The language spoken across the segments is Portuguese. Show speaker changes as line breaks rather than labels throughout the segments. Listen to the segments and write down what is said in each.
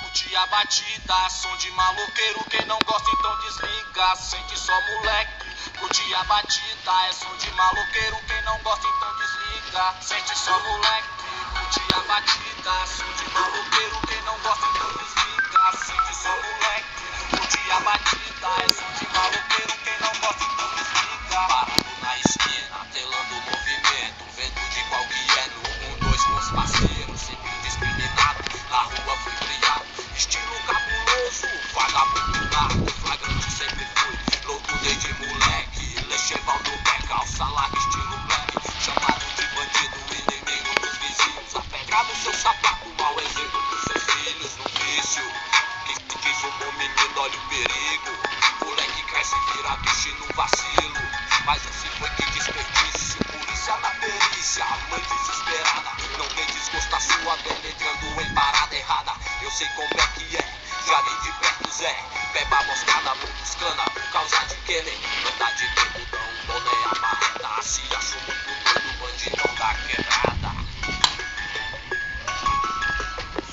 curte a batida, som de maloqueiro, quem não gosta então desliga, sente só moleque. Curte a batida, é som de maloqueiro, quem não gosta então desliga, sente só moleque. Curte a batida, som de maloqueiro, quem não gosta então desliga, sente só moleque. Curte a batida, é som de maloqueiro, quem não gosta então desliga. Parado na esquina, telando o movimento, vendo de qual que é no 1-2 com os parceiros, sempre indiscriminado, na rua fui criado, estilo cabuloso, vagabundo largo, flagrante sempre fui, louco desde moleque, lecheval do pé, calça larga, estilo black, chamado de bandido, inimigo dos vizinhos, apega no seu sapato, mau exemplo dos seus filhos, no vício, que se diz um bom menino, olha o perigo, moleque cresce, vira bicho no vacilo, mas esse foi que desperdício, polícia da perícia, mãe desesperada, não tem desgosto a sua penetrando em parada errada, eu sei como é que é, já vi de perto Zé, peba moscada, muitos cana, por causa de querer, anda de bermudão, boné a barreta, se acho muito doido, bandidão da quebrada.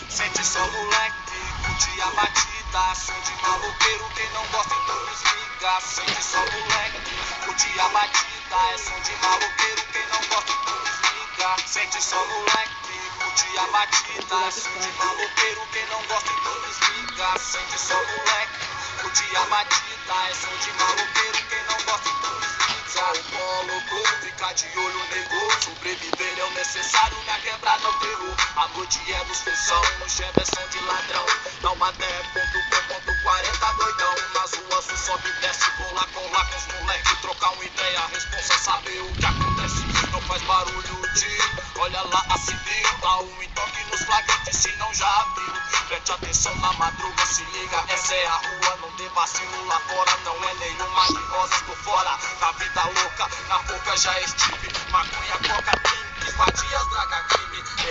Sente só moleque, curte a batida, som de maloqueiro, quem não gosta então desliga, sente só moleque, curte a batida, é som de maloqueiro, quem não gosta então desliga, sente só moleque, curte a batida, é som de maloqueiro, quem não gosta então desliga, sente só moleque, curte a batida, é som de maloqueiro, quem não gosta então desliga. O polo louco, fica de olho nego, sobreviver é o necessário, minha quebrada é o terror, a noite é dos função, no chefe é som de ladrão, não maté, ponto 40 doidão, nas ruas o sobe e desce, vou lá colar com os moleque, trocar uma ideia, a responsa saber o que acontece, não faz barulho de, olha lá a civil, dá um toque nos flagrantes se não já viu, preste atenção na madruga, se liga, essa é a rua, não tem vacilo lá fora, não é nenhuma de rosas por fora, na vida louca, na boca já estive, maconha, coca, drink, vadias, draga, crime.